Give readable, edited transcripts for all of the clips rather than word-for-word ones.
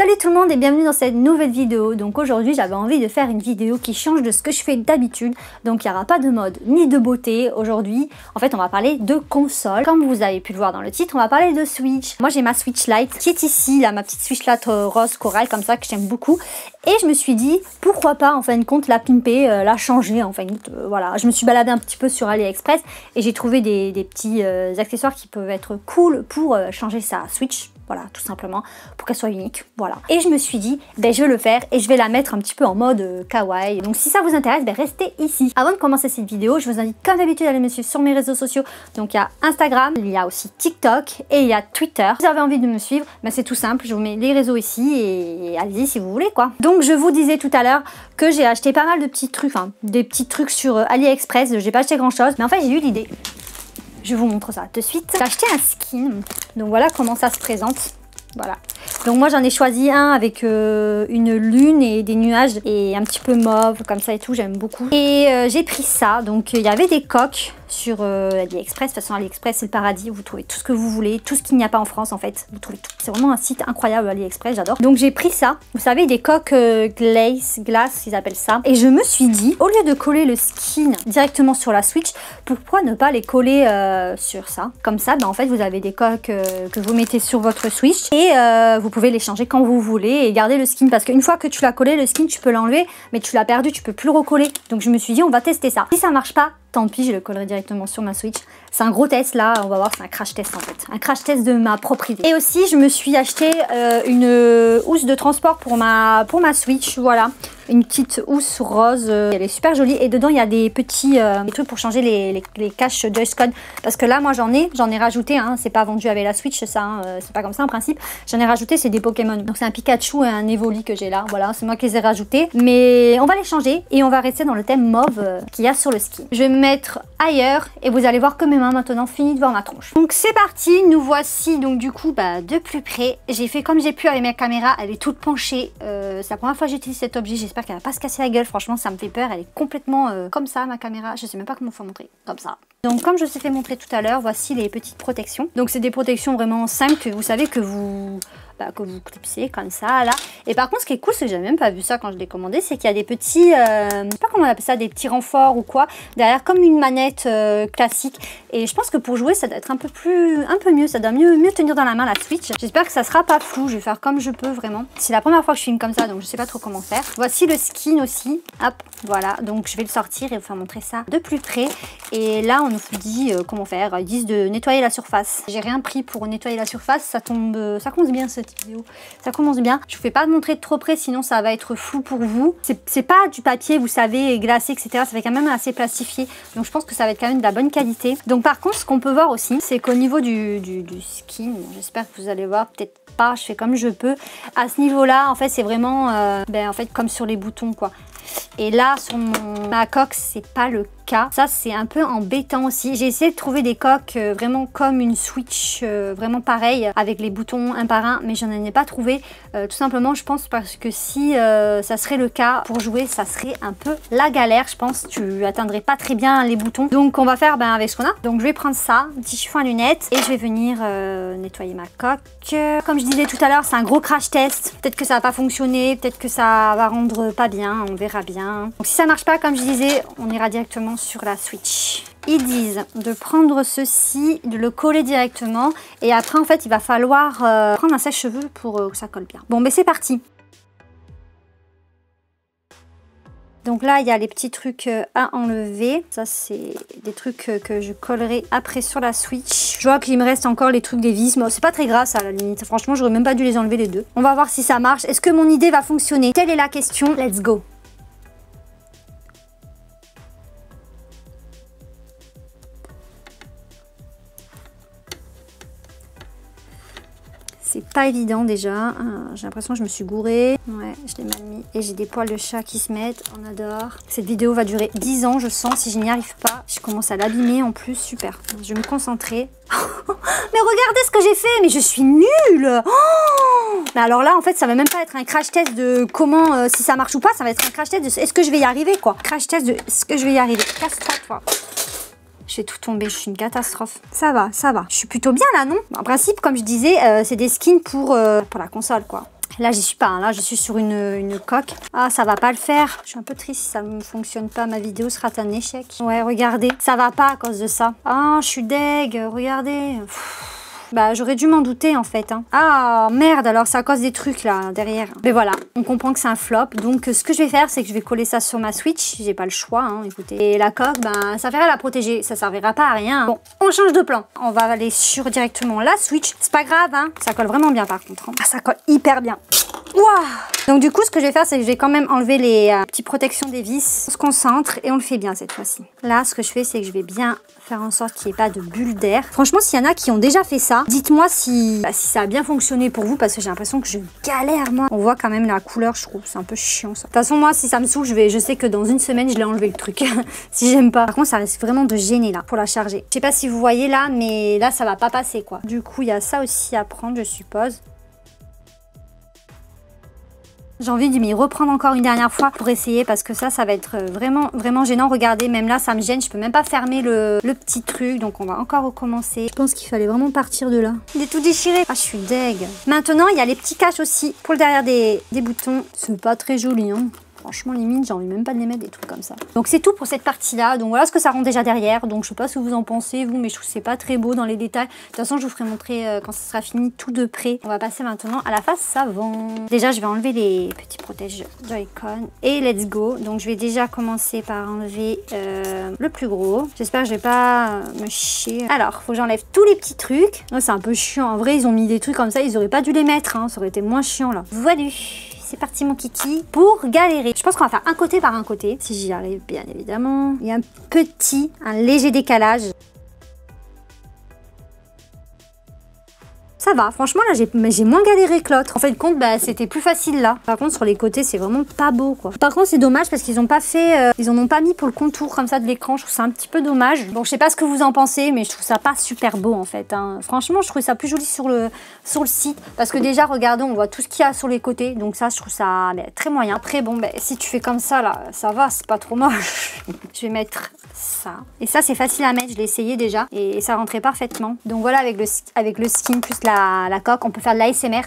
Salut tout le monde et bienvenue dans cette nouvelle vidéo. Donc aujourd'hui j'avais envie de faire une vidéo qui change de ce que je fais d'habitude. Donc il n'y aura pas de mode ni de beauté aujourd'hui. En fait on va parler de console. Comme vous avez pu le voir dans le titre, on va parler de Switch. Moi j'ai ma Switch Lite qui est ici, là, ma petite Switch Lite rose corail comme ça que j'aime beaucoup. Et je me suis dit pourquoi pas en fin de compte la pimper, la changer en fin de compte. Voilà, je me suis baladée un petit peu sur AliExpress et j'ai trouvé des petits accessoires qui peuvent être cool pour changer sa Switch. Voilà, tout simplement, pour qu'elle soit unique, voilà. Et je me suis dit, ben je vais le faire et je vais la mettre un petit peu en mode kawaii. Donc si ça vous intéresse, ben restez ici. Avant de commencer cette vidéo, je vous invite comme d'habitude à aller me suivre sur mes réseaux sociaux. Donc il y a Instagram, il y a aussi TikTok et il y a Twitter. Si vous avez envie de me suivre, ben c'est tout simple, je vous mets les réseaux ici et allez-y si vous voulez quoi. Donc je vous disais tout à l'heure que j'ai acheté pas mal de petits trucs, hein, des petits trucs sur AliExpress. J'ai pas acheté grand chose, mais en fait j'ai eu l'idée. Je vous montre ça de suite. J'ai acheté un skin, donc voilà comment ça se présente. Voilà. Donc moi j'en ai choisi un avec une lune et des nuages et un petit peu mauve comme ça et tout, j'aime beaucoup. Et j'ai pris ça, donc il y avait des coques sur AliExpress. De toute façon AliExpress c'est le paradis, vous trouvez tout ce que vous voulez, tout ce qu'il n'y a pas en France en fait. Vous trouvez tout. C'est vraiment un site incroyable AliExpress, j'adore. Donc j'ai pris ça, vous savez des coques glace, ils appellent ça. Et je me suis dit, au lieu de coller le skin directement sur la Switch, pourquoi ne pas les coller sur ça. Comme ça, ben, en fait vous avez des coques que vous mettez sur votre Switch et vous pouvez les changer quand vous voulez et garder le skin. Parce qu'une fois que tu l'as collé, le skin tu peux l'enlever, mais tu l'as perdu, tu peux plus le recoller. Donc je me suis dit on va tester ça. Si ça marche pas, tant pis, je le collerai directement sur ma Switch. C'est un gros test là, on va voir, c'est un crash test en fait. Un crash test de ma propre idée. Et aussi, je me suis acheté une housse de transport pour ma Switch, voilà. Une petite housse rose, elle est super jolie. Et dedans, il y a des petits trucs pour changer les caches Joy-Con. Parce que là, moi, j'en ai rajouté, hein. C'est pas vendu avec la Switch, ça, hein. C'est pas comme ça en principe. J'en ai rajouté, c'est des Pokémon. Donc c'est un Pikachu et un Evoli que j'ai là, voilà, c'est moi qui les ai rajoutés. Mais on va les changer et on va rester dans le thème mauve qu'il y a sur le skin. Je vais me mettre ailleurs et vous allez voir que mes mains maintenant finissent de voir ma tronche. Donc c'est parti, nous voici donc du coup de plus près. J'ai fait comme j'ai pu avec ma caméra, elle est toute penchée. C'est la première fois que j'utilise cet objet, j'espère qu'elle va pas se casser la gueule, franchement ça me fait peur, elle est complètement comme ça ma caméra, je sais même pas comment faut montrer, comme ça. Donc comme je vous ai fait montrer tout à l'heure, voici les petites protections. Donc c'est des protections vraiment simples que vous savez que vous clipsez comme ça là. Et par contre ce qui est cool, c'est que j'avais même pas vu ça quand je l'ai commandé, c'est qu'il y a des petits, je sais pas comment on appelle ça, des petits renforts ou quoi, derrière comme une manette classique. Et je pense que pour jouer ça doit être un peu mieux, ça doit mieux tenir dans la main la Switch. J'espère que ça sera pas flou, je vais faire comme je peux vraiment. C'est la première fois que je filme comme ça donc je sais pas trop comment faire. Voici le skin aussi, hop, voilà, donc je vais le sortir et vous faire montrer ça de plus près. Et là on nous dit comment faire, ils disent de nettoyer la surface. J'ai rien pris pour nettoyer la surface, ça commence bien cette vidéo, ça commence bien. Je vous fais pas montrer de trop près sinon ça va être flou pour vous. C'est pas du papier vous savez glacé etc, ça fait quand même assez plastifié donc je pense que ça va être quand même de la bonne qualité. Donc par contre ce qu'on peut voir aussi c'est qu'au niveau du skin, bon, j'espère que vous allez voir, peut-être pas, je fais comme je peux. À ce niveau là en fait c'est vraiment en fait comme sur les boutons quoi. Et là sur ma coque c'est pas le cas. Ça c'est un peu embêtant aussi. J'ai essayé de trouver des coques vraiment comme une Switch, vraiment pareil avec les boutons un par un, mais j'en ai pas trouvé. Tout simplement je pense parce que si ça serait le cas pour jouer ça serait un peu la galère je pense. Tu atteindrais pas très bien les boutons. Donc on va faire avec ce qu'on a. Donc je vais prendre ça, un petit chiffon à lunettes et je vais venir nettoyer ma coque. Comme je disais tout à l'heure c'est un gros crash test. Peut-être que ça va pas fonctionner, peut-être que ça va rendre pas bien, on verra bien. Donc si ça marche pas comme je disais on ira directement sur la Switch. Ils disent de prendre ceci, de le coller directement et après en fait il va falloir prendre un sèche-cheveux pour que ça colle bien. Bon mais c'est parti. Donc là il y a les petits trucs à enlever. Ça c'est des trucs que je collerai après sur la Switch. Je vois qu'il me reste encore les trucs des vis. Mais c'est pas très grave ça à la limite. Franchement j'aurais même pas dû les enlever les deux. On va voir si ça marche. Est-ce que mon idée va fonctionner? Telle est la question. Let's go. C'est pas évident déjà, j'ai l'impression que je me suis gourée. Ouais, je l'ai mal mis. Et j'ai des poils de chat qui se mettent, on adore. Cette vidéo va durer 10 ans, je sens, si je n'y arrive pas. Je commence à l'abîmer en plus, super. Je vais me concentrer. Mais regardez ce que j'ai fait, mais je suis nulle. Mais alors là, en fait, ça va même pas être un crash test de comment, si ça marche ou pas, ça va être un crash test de est-ce que je vais y arriver, quoi. Crash test de est-ce que je vais y arriver. Casse-toi, toi. Je vais tout tomber, je suis une catastrophe. Ça va, ça va. Je suis plutôt bien là, non? En principe, comme je disais, c'est des skins pour la console, quoi. Là, j'y suis pas, hein. Là, je suis sur une coque. Ah, ça va pas le faire. Je suis un peu triste si ça ne fonctionne pas. Ma vidéo sera un échec. Ouais, regardez, ça va pas à cause de ça. Ah, je suis deg, regardez. Bah, j'aurais dû m'en douter en fait. Hein. Ah merde, alors ça cause des trucs là derrière. Mais voilà, on comprend que c'est un flop. Donc ce que je vais faire, c'est que je vais coller ça sur ma Switch. J'ai pas le choix, hein, écoutez. Et la coque, ben ça servira à la protéger. Ça servira pas à rien. Bon, on change de plan. On va aller sur directement la Switch. C'est pas grave, hein. Ça colle vraiment bien par contre. Hein. Ah, ça colle hyper bien. Waouh! Donc du coup, ce que je vais faire, c'est que je vais quand même enlever les petites protections des vis. On se concentre et on le fait bien cette fois-ci. Là, ce que je fais, c'est que je vais bien faire en sorte qu'il n'y ait pas de bulle d'air. Franchement, s'il y en a qui ont déjà fait ça, dites-moi si ça a bien fonctionné pour vous, parce que j'ai l'impression que je galère, moi. On voit quand même la couleur, je trouve. C'est un peu chiant, ça. De toute façon, moi, si ça me saoule, je sais que dans une semaine, je l'ai enlevé le truc. Si j'aime pas. Par contre, ça risque vraiment de gêner, là, pour la charger. Je sais pas si vous voyez là, mais là, ça va pas passer, quoi. Du coup, il y a ça aussi à prendre, je suppose. J'ai envie de m'y reprendre encore une dernière fois pour essayer, parce que ça va être vraiment gênant. Regardez, même là, ça me gêne. Je peux même pas fermer le petit truc. Donc, on va encore recommencer. Je pense qu'il fallait vraiment partir de là. Il est tout déchiré. Ah, je suis deg. Maintenant, il y a les petits caches aussi pour le derrière des boutons. C'est pas très joli, hein. Franchement, limite, j'ai envie même pas de les mettre, des trucs comme ça. Donc c'est tout pour cette partie-là. Donc voilà ce que ça rend déjà derrière. Donc je sais pas ce que vous en pensez, vous, mais je trouve que c'est pas très beau dans les détails. De toute façon, je vous ferai montrer quand ça sera fini tout de près. On va passer maintenant à la face avant. Déjà, je vais enlever les petits protèges Joy-Con. Et let's go. Donc je vais déjà commencer par enlever le plus gros. J'espère que je vais pas me chier. Alors, faut que j'enlève tous les petits trucs. Oh, c'est un peu chiant. En vrai, ils ont mis des trucs comme ça. Ils auraient pas dû les mettre. Hein. Ça aurait été moins chiant là. Voilà. C'est parti mon kiki pour galérer. Je pense qu'on va faire un côté par un côté, si j'y arrive bien évidemment. Il y a un léger décalage. Ça va, franchement là j'ai moins galéré que l'autre. En fait compte, bah, c'était plus facile là. Par contre sur les côtés c'est vraiment pas beau quoi. Par contre c'est dommage parce qu'ils ont pas fait, ils en ont pas mis pour le contour comme ça de l'écran. Je trouve ça un petit peu dommage. Bon je sais pas ce que vous en pensez, mais je trouve ça pas super beau en fait. Hein. Franchement je trouve ça plus joli sur le site. Parce que déjà regardez, on voit tout ce qu'il y a sur les côtés. Donc ça je trouve ça très moyen. Après bon bah, si tu fais comme ça là, ça va, c'est pas trop moche. Je vais mettre ça. Et ça c'est facile à mettre, je l'ai essayé déjà. Et ça rentrait parfaitement. Donc voilà avec le skin plus la coque, on peut faire de l'ASMR.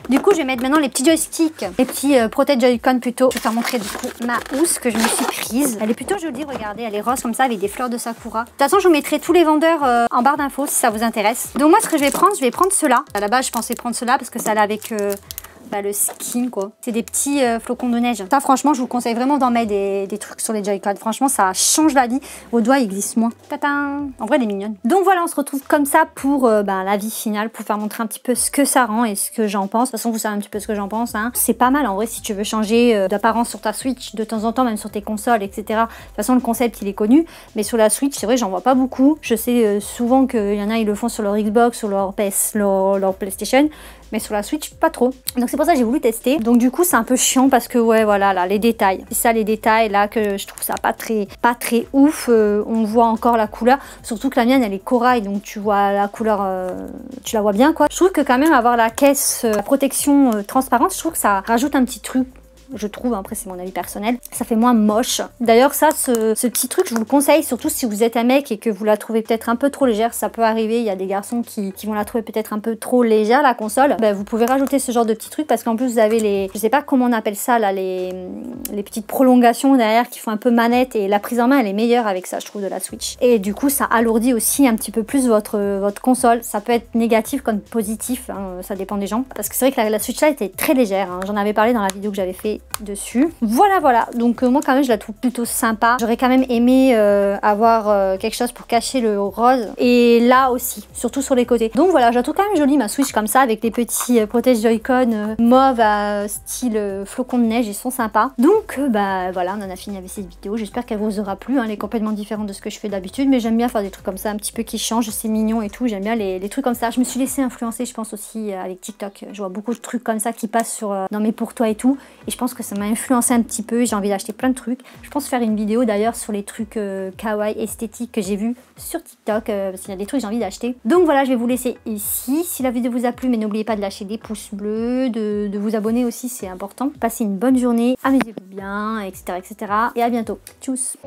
Du coup, je vais mettre maintenant les petits joysticks, les petits protège Joy-Con plutôt. Je vais faire montrer du coup ma housse que je me suis prise. Elle est plutôt jolie, regardez, elle est rose comme ça avec des fleurs de sakura. De toute façon, je vous mettrai tous les vendeurs en barre d'infos si ça vous intéresse. Donc moi, ce que je vais prendre ceux-là. À la base, je pensais prendre ceux-là parce que ça allait avec le skin quoi. C'est des petits flocons de neige. Ça franchement je vous conseille vraiment d'en mettre des trucs sur les Joy-Con. Franchement ça change la vie. Vos doigts ils glissent moins. Tadam. En vrai elle est mignonne. Donc voilà on se retrouve comme ça pour la vie finale. Pour faire montrer un petit peu ce que ça rend et ce que j'en pense. De toute façon vous savez un petit peu ce que j'en pense. Hein. C'est pas mal en vrai si tu veux changer d'apparence sur ta Switch de temps en temps. Même sur tes consoles etc. De toute façon le concept il est connu. Mais sur la Switch c'est vrai j'en vois pas beaucoup. Je sais souvent qu'il y en a ils le font sur leur Xbox, sur leur PS, leur PlayStation. Mais sur la Switch, pas trop. Donc c'est pour ça que j'ai voulu tester. Donc du coup, c'est un peu chiant parce que ouais, voilà, là, les détails. C'est ça les détails là que je trouve ça pas très ouf. On voit encore la couleur. Surtout que la mienne, elle est corail, donc tu vois la couleur, tu la vois bien quoi. Je trouve que quand même avoir la caisse, la protection transparente, je trouve que ça rajoute un petit truc. Je trouve, après c'est mon avis personnel, ça fait moins moche. D'ailleurs ça, ce petit truc je vous le conseille, surtout si vous êtes un mec et que vous la trouvez peut-être un peu trop légère, ça peut arriver, il y a des garçons qui vont la trouver peut-être un peu trop légère la console, ben, vous pouvez rajouter ce genre de petits trucs parce qu'en plus vous avez les, je sais pas comment on appelle ça là, les petites prolongations derrière qui font un peu manette et la prise en main elle est meilleure avec ça je trouve de la Switch. Et du coup ça alourdit aussi un petit peu plus votre console, ça peut être négatif comme positif, hein, ça dépend des gens. Parce que c'est vrai que la Switch là était très légère, hein. J'en avais parlé dans la vidéo que j'avais fait dessus. Voilà. Donc moi quand même je la trouve plutôt sympa. J'aurais quand même aimé avoir quelque chose pour cacher le rose. Et là aussi, surtout sur les côtés. Donc voilà, je la trouve quand même jolie ma Switch comme ça avec les petits protège Joy-Con mauve à style flocon de neige. Ils sont sympas. Donc voilà, on en a fini avec cette vidéo. J'espère qu'elle vous aura plu. Hein. Elle est complètement différente de ce que je fais d'habitude. Mais j'aime bien faire des trucs comme ça un petit peu qui changent. C'est mignon et tout. J'aime bien les trucs comme ça. Je me suis laissée influencer je pense aussi avec TikTok. Je vois beaucoup de trucs comme ça qui passent dans mes pour toi et tout. Et je pense que ça m'a influencé un petit peu. J'ai envie d'acheter plein de trucs. Je pense faire une vidéo d'ailleurs sur les trucs kawaii esthétiques que j'ai vus sur TikTok. Parce qu'il y a des trucs que j'ai envie d'acheter. Donc voilà, je vais vous laisser ici. Si la vidéo vous a plu, mais n'oubliez pas de lâcher des pouces bleus, de vous abonner aussi, c'est important. Passez une bonne journée, amusez-vous bien, etc. Et à bientôt. Tchuss.